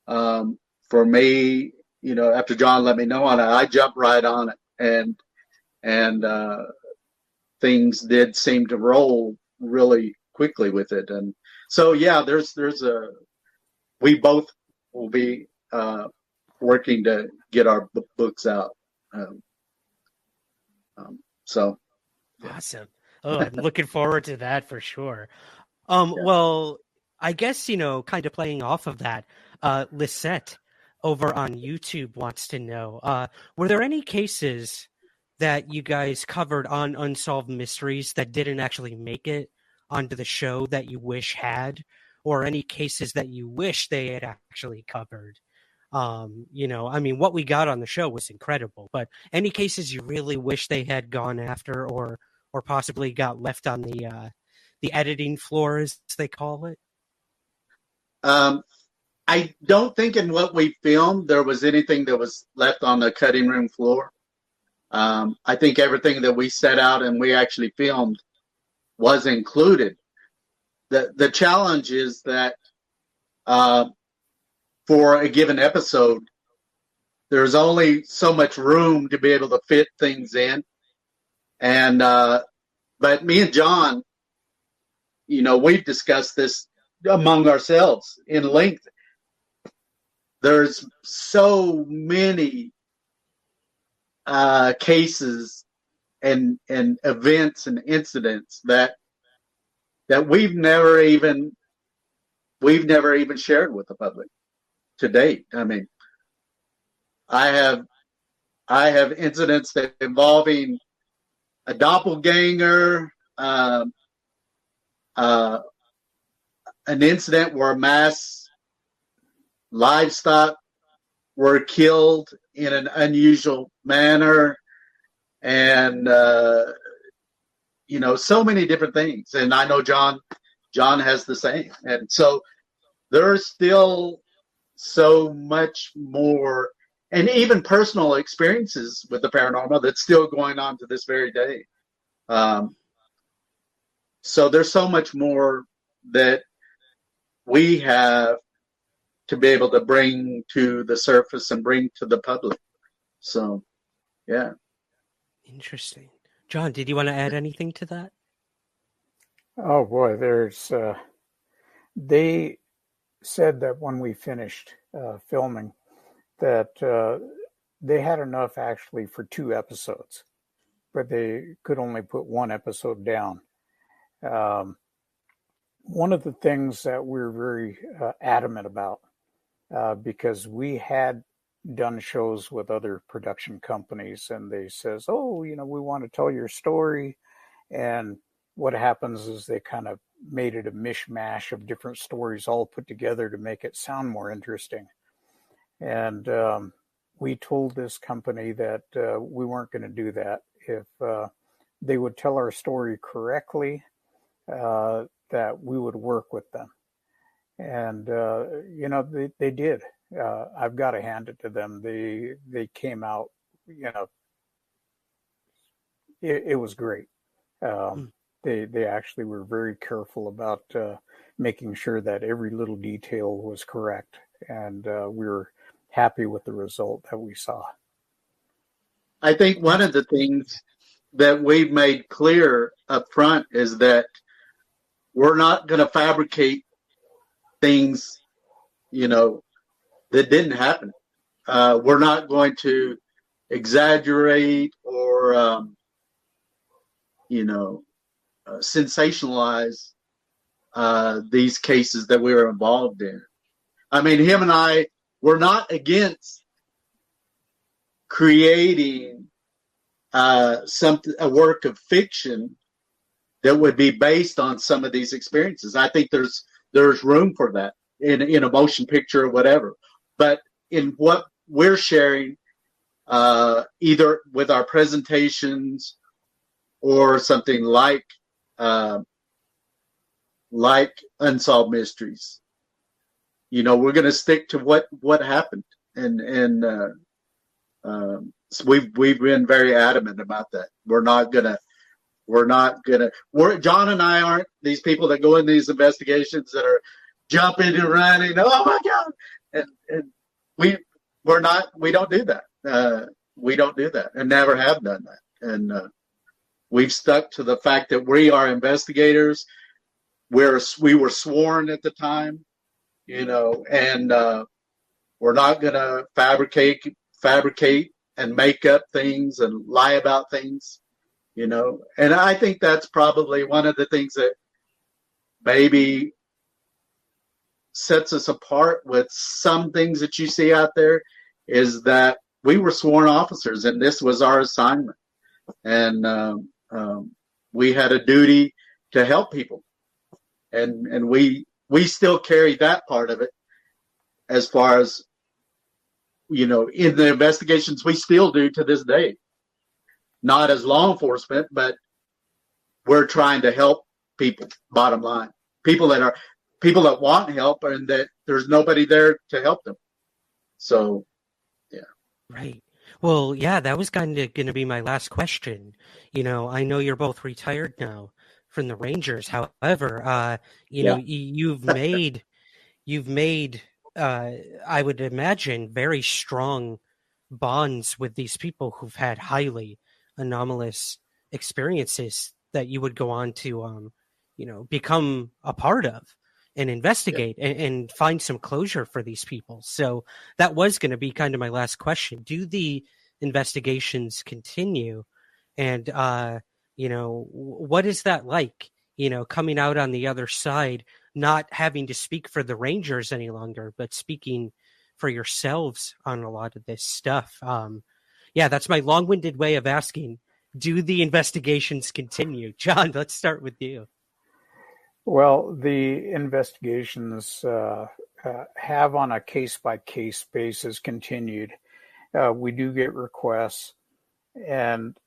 for me, after John let me know on it, I jumped right on it, and things did seem to roll really quickly with it. And so, yeah, we both will be working to get our books out. So awesome. Oh, I'm looking forward to that for sure. Well, I guess, kind of playing off of that, Lisette over on YouTube wants to know, were there any cases that you guys covered on Unsolved Mysteries that didn't actually make it onto the show that you wish had, or any cases that you wish they had actually covered? I mean, what we got on the show was incredible, but any cases you really wish they had gone after, or possibly got left on the editing floor, as they call it? I don't think in what we filmed there was anything that was left on the cutting room floor. I think everything that we set out and we actually filmed was included. The challenge is that for a given episode, there's only so much room to be able to fit things in. And but me and John, we've discussed this among ourselves in length. There's so many cases and events and incidents that we've never even shared with the public to date. I mean, I have incidents that involving a doppelganger, an incident where mass livestock were killed in an unusual manner, and so many different things. And I know John has the same. And so there's still so much more, and even personal experiences with the paranormal that's still going on to this very day. So there's so much more that we have to be able to bring to the surface and bring to the public. So, yeah. Interesting. John, did you want to add anything to that? Oh boy, they said that when we finished filming that they had enough actually for 2 episodes, but they could only put 1 episode down. One of the things that we're very adamant about, because we had done shows with other production companies, and they says, we want to tell your story. And what happens is they kind of made it a mishmash of different stories all put together to make it sound more interesting. And we told this company that we weren't going to do that. If they would tell our story correctly, that we would work with them. And, they did. I've got to hand it to them. They came out, it was great. They actually were very careful about making sure that every little detail was correct. And we were happy with the result that we saw. I think one of the things that we've made clear up front is that we're not going to fabricate things, that didn't happen. We're not going to exaggerate or, sensationalize these cases that we were involved in. I mean, him and I were not against creating a work of fiction that would be based on some of these experiences. I think there's room for that in a motion picture or whatever. But in what we're sharing, either with our presentations or something like Unsolved Mysteries, we're going to stick to what happened, and so we've been very adamant about that. John and I aren't these people that go in these investigations that are jumping and running. Oh my God! And we don't do that. We don't do that, and never have done that. And we've stuck to the fact that we are investigators. We were sworn at the time, and we're not going to fabricate and make up things and lie about things, And I think that's probably one of the things that maybe sets us apart with some things that you see out there, is that we were sworn officers and this was our assignment. And we had a duty to help people. And we still carry that part of it, as far as, in the investigations we still do to this day. Not as law enforcement, but we're trying to help people, bottom line. People that want help and that there's nobody there to help them. So, yeah. Right. Well, yeah, that was kind of going to be my last question. I know you're both retired now from the Rangers. However, you've made, I would imagine, very strong bonds with these people who've had highly anomalous experiences that you would go on to, become a part of and investigate and find some closure for these people. So that was going to be kind of my last question. Do the investigations continue? And, what is that like, coming out on the other side, not having to speak for the Rangers any longer, but speaking for yourselves on a lot of this stuff? That's my long-winded way of asking, do the investigations continue? John, let's start with you. Well, the investigations have, on a case-by-case basis, continued. We do get requests, and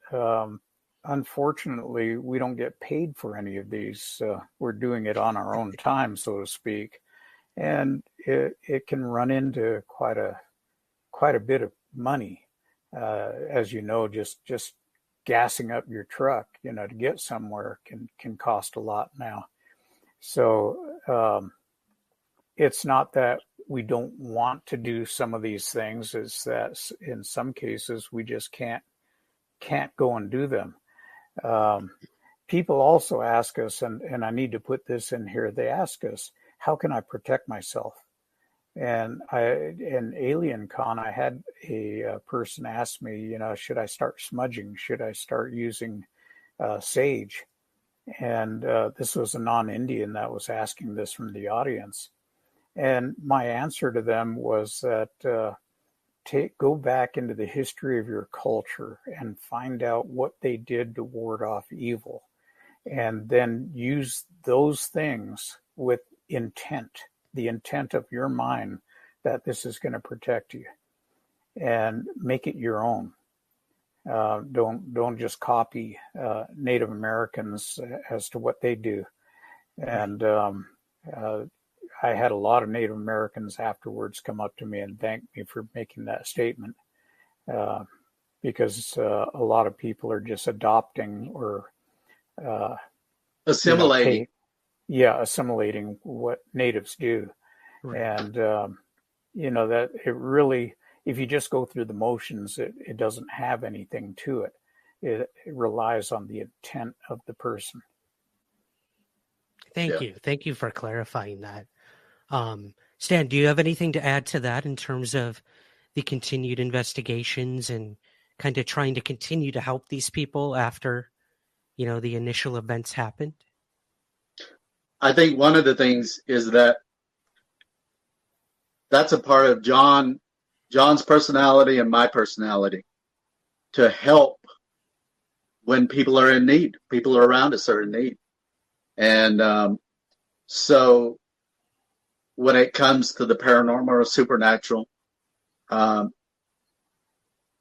unfortunately, we don't get paid for any of these. We're doing it on our own time, so to speak, and it can run into quite a bit of money. As you know, just gassing up your truck, to get somewhere can cost a lot now. So it's not that we don't want to do some of these things, it's that in some cases we just can't go and do them. People also ask us, and I need to put this in here, they ask us, how can I protect myself? And in Alien Con, I had a person ask me, should I start smudging? Should I start using sage? And this was a non-Indian that was asking this from the audience. And my answer to them was that go back into the history of your culture and find out what they did to ward off evil. And then use those things with intent, the intent of your mind that this is going to protect you, and make it your own. Don't just copy Native Americans as to what they do. And I had a lot of Native Americans afterwards come up to me and thank me for making that statement, because a lot of people are just adopting or assimilating. Assimilating what natives do. Right. And that it really, if you just go through the motions, it doesn't have anything to it. It relies on the intent of the person. Thank you for clarifying that. Stan, do you have anything to add to that in terms of the continued investigations and kind of trying to continue to help these people after, the initial events happened? I think one of the things is that that's a part of John's personality and my personality, to help when people are in need, people around us are in need. And so when it comes to the paranormal or supernatural,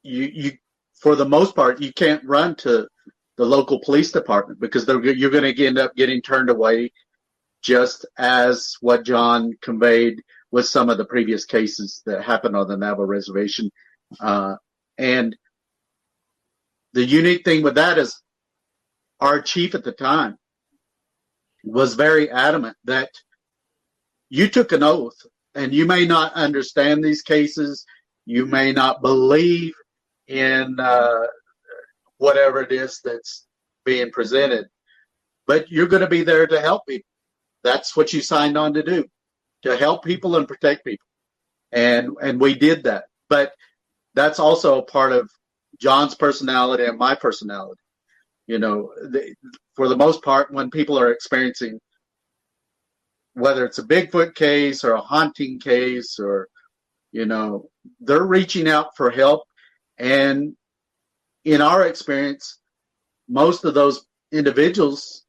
you for the most part, you can't run to the local police department because you're going to end up getting turned away, just as what John conveyed with some of the previous cases that happened on the Navajo reservation. And the unique thing with that is our chief at the time was very adamant that you took an oath, and you may not understand these cases, you may not believe in whatever it is that's being presented, but you're going to be there to help people. That's what you signed on to do, to help people and protect people. And we did that. But that's also a part of John's personality and my personality. For the most part, when people are experiencing, whether it's a Bigfoot case or a haunting case, or, they're reaching out for help. And in our experience, most of those individuals,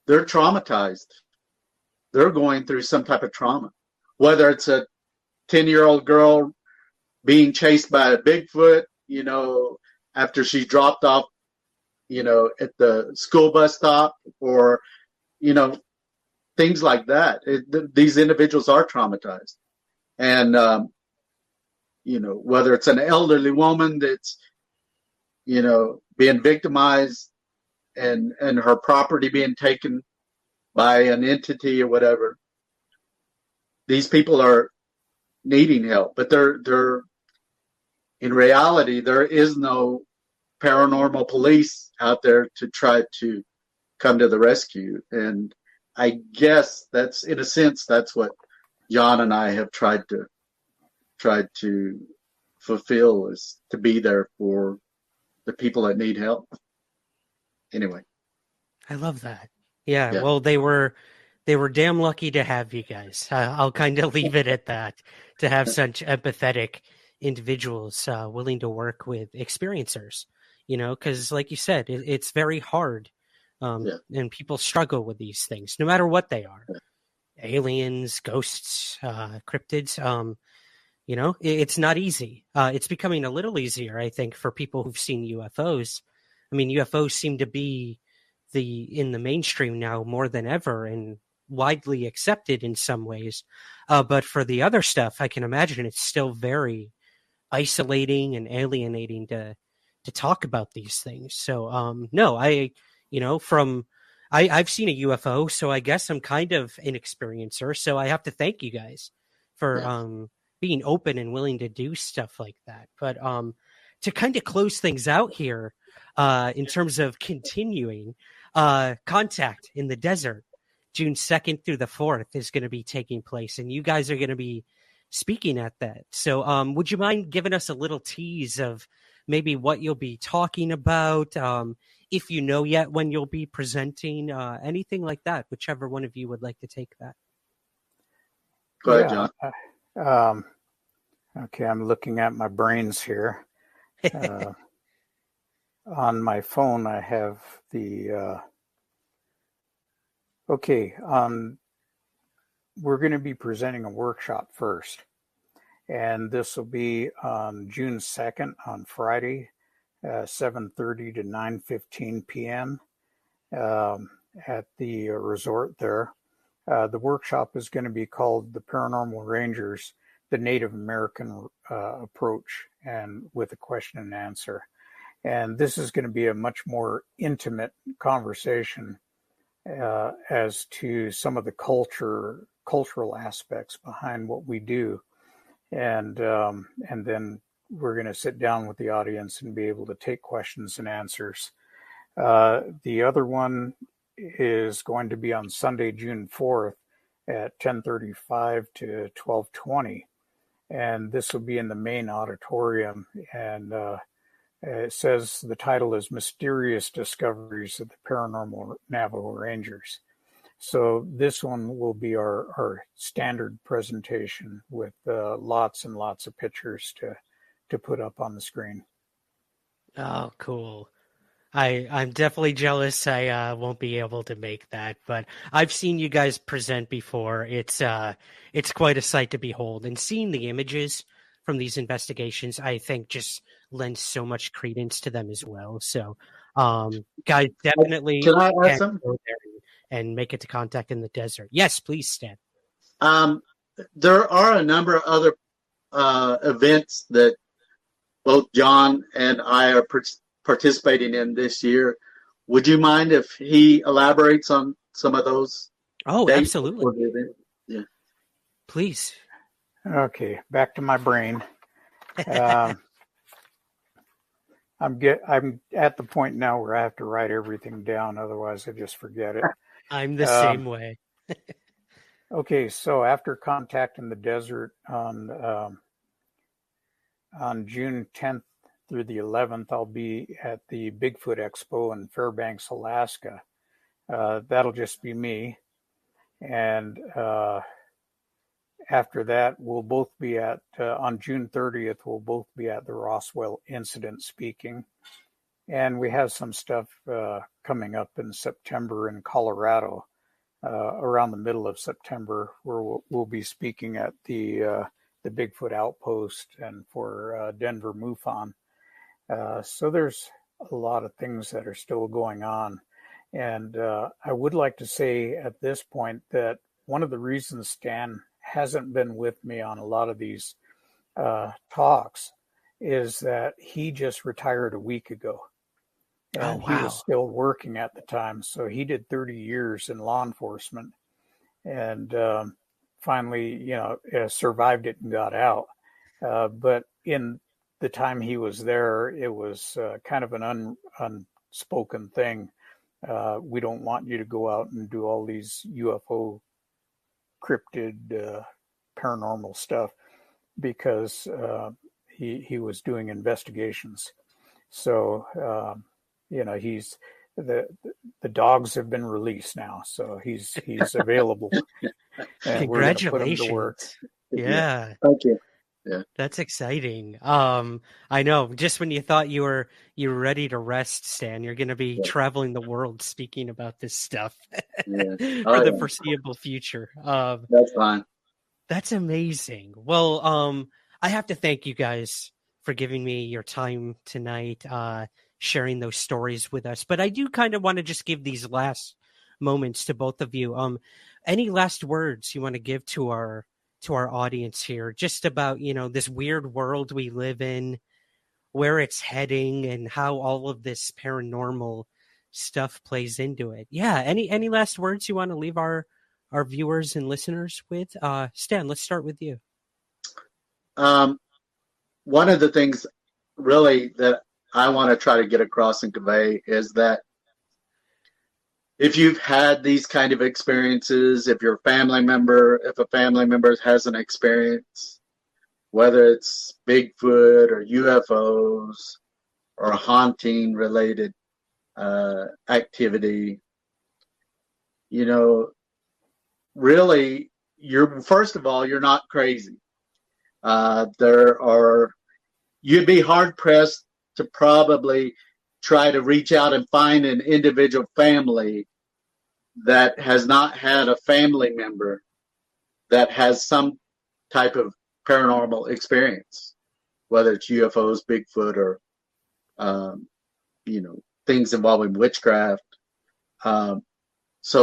they're traumatized. They're going through some type of trauma, whether it's a 10-year-old girl being chased by a Bigfoot, after she's dropped off, at the school bus stop, or, things like that. These individuals are traumatized. And, whether it's an elderly woman that's, being victimized and her property being taken by an entity or whatever, these people are needing help. But they're in reality, there is no paranormal police out there to try to come to the rescue. And I guess that's, in a sense, that's what John and I have tried to fulfill, is to be there for the people that need help. Anyway. I love that. Yeah. Well, they were damn lucky to have you guys. I'll kind of leave it at that, to have such empathetic individuals willing to work with experiencers, because like you said, it's very hard. And people struggle with these things, no matter what they are. Aliens, ghosts, cryptids, it's not easy. It's becoming a little easier, I think, for people who've seen UFOs. I mean, UFOs seem to be in the mainstream now more than ever, and widely accepted in some ways. But for the other stuff, I can imagine it's still very isolating and alienating to talk about these things. So, no, I've seen a UFO, so I guess I'm kind of an experiencer. So I have to thank you guys for being open and willing to do stuff like that. But to kind of close things out here, in terms of continuing, Contact in the Desert, June 2nd through the 4th is going to be taking place, and you guys are going to be speaking at that. So would you mind giving us a little tease of maybe what you'll be talking about, if you know yet when you'll be presenting, anything like that, whichever one of you would like to take that. Go ahead, John. Okay, I'm looking at my brains here. On my phone, I have the... we're going to be presenting a workshop first. And this will be on June 2nd on Friday, 7:30 to 9:15 p.m. At the resort there. The workshop is going to be called The Paranormal Rangers, the Native American Approach, and with a question and answer. And this is going to be a much more intimate conversation as to some of the cultural aspects behind what we do. And then we're going to sit down with the audience and be able to take questions and answers. The other one is going to be on Sunday, June 4th, at 10:35 to 12:20, and this will be in the main auditorium. And it says the title is "Mysterious Discoveries of the Paranormal Navajo Rangers." So this one will be our standard presentation with lots and lots of pictures to put up on the screen. Oh, cool. I'm definitely jealous I won't be able to make that, but I've seen you guys present before. It's quite a sight to behold, and seeing the images from these investigations, I think, just lends so much credence to them as well. So, guys, definitely Can I add can something? go there and make it to Contact in the Desert. Yes, please, Stan. There are a number of other events that both John and I are participating in this year. Would you mind if he elaborates on some of those? Oh, absolutely. Yeah. Please. Okay, back to my brain. I'm at the point now where I have to write everything down, otherwise I just forget it. I'm the same way. Okay, so after Contact in the Desert on June 10th through the 11th, I'll be at the Bigfoot Expo in Fairbanks, Alaska. That'll just be me. And after that, we'll both be on June 30th, we'll both be at the Roswell Incident speaking. And we have some stuff coming up in September in Colorado, around the middle of September, where we'll be speaking at the Bigfoot Outpost and for Denver MUFON. So there's a lot of things that are still going on. And I would like to say at this point that one of the reasons Stan hasn't been with me on a lot of these talks is that he just retired a week ago. And he was still working at the time. So he did 30 years in law enforcement and finally, survived it and got out. But in the time he was there, it was kind of an unspoken thing. We don't want you to go out and do all these UFO cryptid paranormal stuff, because he was doing investigations. So he's the dogs have been released now, so he's available. And congratulations! We're gonna put him to work. Yeah, thank you. Yeah, that's exciting. I know. Just when you thought you were ready to rest, Stan, you're going to be traveling the world speaking about this stuff for the foreseeable future. That's fine. That's amazing. Well, I have to thank you guys for giving me your time tonight, sharing those stories with us. But I do kind of want to just give these last moments to both of you. Any last words you want to give to our audience here, just about, this weird world we live in, where it's heading, and how all of this paranormal stuff plays into it? Yeah. Any last words you want to leave our viewers and listeners with? Stan, let's start with you. One of the things really that I want to try to get across and convey is that if you've had these kind of experiences, if a family member has an experience, whether it's Bigfoot or UFOs or haunting related activity, really, first of all, you're not crazy. You'd be hard pressed to probably try to reach out and find an individual family that has not had a family member that has some type of paranormal experience, whether it's UFOs, Bigfoot, or things involving witchcraft. So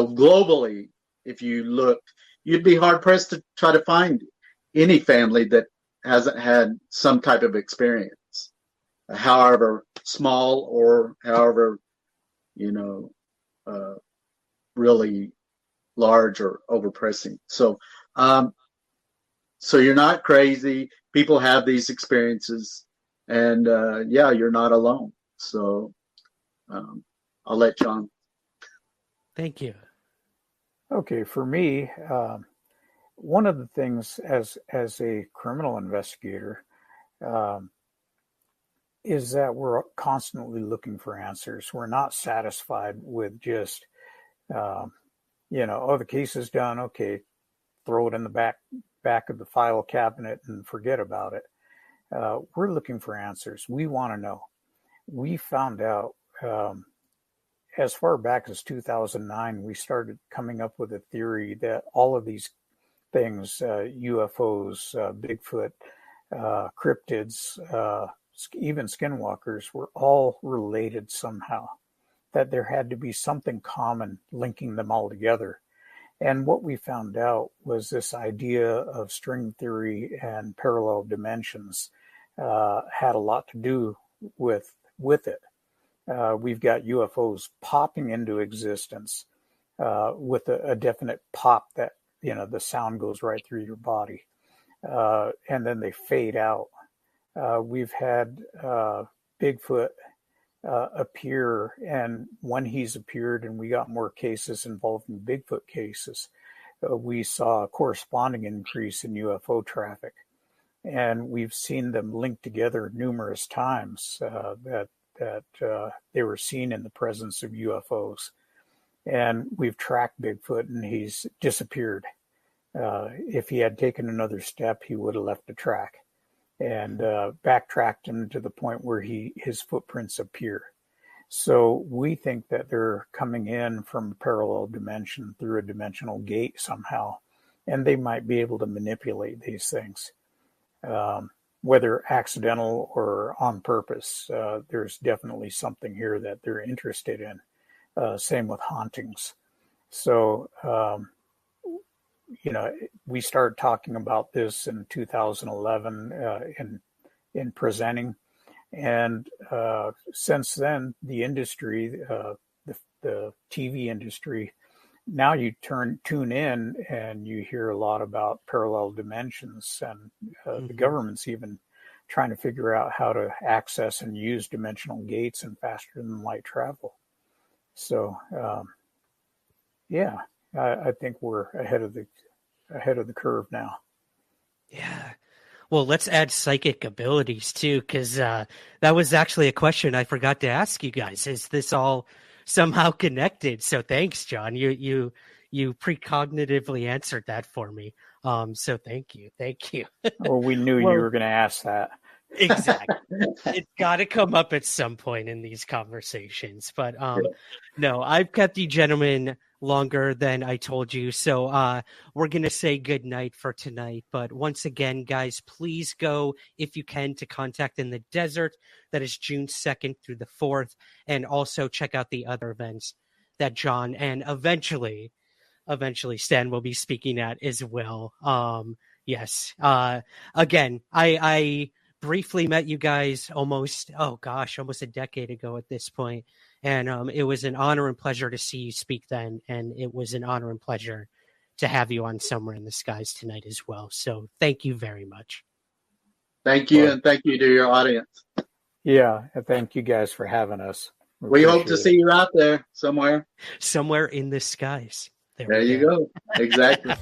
globally, if you look, you'd be hard pressed to try to find any family that hasn't had some type of experience, however small or however, really large or overpressing. So you're not crazy. People have these experiences, and you're not alone. So I'll let John. Thank you. Okay, for me, one of the things as a criminal investigator is that we're constantly looking for answers. We're not satisfied with just, the case is done. Okay, throw it in the back of the file cabinet and forget about it. We're looking for answers. We want to know. We found out as far back as 2009, we started coming up with a theory that all of these things, UFOs, Bigfoot, cryptids, even skinwalkers, were all related somehow, that there had to be something common linking them all together. And what we found out was this idea of string theory and parallel dimensions had a lot to do with it. We've got UFOs popping into existence with a definite pop that, the sound goes right through your body. And then they fade out. We've had Bigfoot appear, and when he's appeared and we got more cases involving Bigfoot cases, we saw a corresponding increase in UFO traffic. And we've seen them linked together numerous times that they were seen in the presence of UFOs. And we've tracked Bigfoot, and he's disappeared. If he had taken another step, he would have left a track, and backtracked him to the point where his footprints appear. So we think that they're coming in from a parallel dimension through a dimensional gate somehow, and they might be able to manipulate these things, whether accidental or on purpose. There's definitely something here that they're interested in. Same with hauntings. So, we started talking about this in 2011 in presenting. And since then, the industry, the TV industry, now you tune in and you hear a lot about parallel dimensions, and the government's even trying to figure out how to access and use dimensional gates and faster than light travel. So, I think we're ahead of the curve now. Yeah. Well, let's add psychic abilities too, because that was actually a question I forgot to ask you guys. Is this all somehow connected? So thanks, John. You precognitively answered that for me. So thank you. Well, we knew you were going to ask that. Exactly. It's got to come up at some point in these conversations. But no, I've kept you gentlemen longer than I told you. So we're going to say good night for tonight. But once again, guys, please go, if you can, to Contact in the Desert. That is June 2nd through the 4th. And also check out the other events that John and eventually Stan will be speaking at as well. Yes. Again, I briefly met you guys almost a decade ago at this point. And it was an honor and pleasure to see you speak then. And it was an honor and pleasure to have you on Somewhere in the Skies tonight as well. So thank you very much. Thank you. And thank you to your audience. Yeah. And thank you guys for having us. We hope to see you out there somewhere. Somewhere in the skies. There you go. Exactly.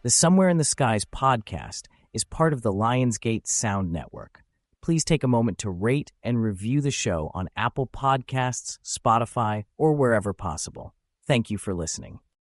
The Somewhere in the Skies podcast is part of the Lionsgate Sound Network. Please take a moment to rate and review the show on Apple Podcasts, Spotify, or wherever possible. Thank you for listening.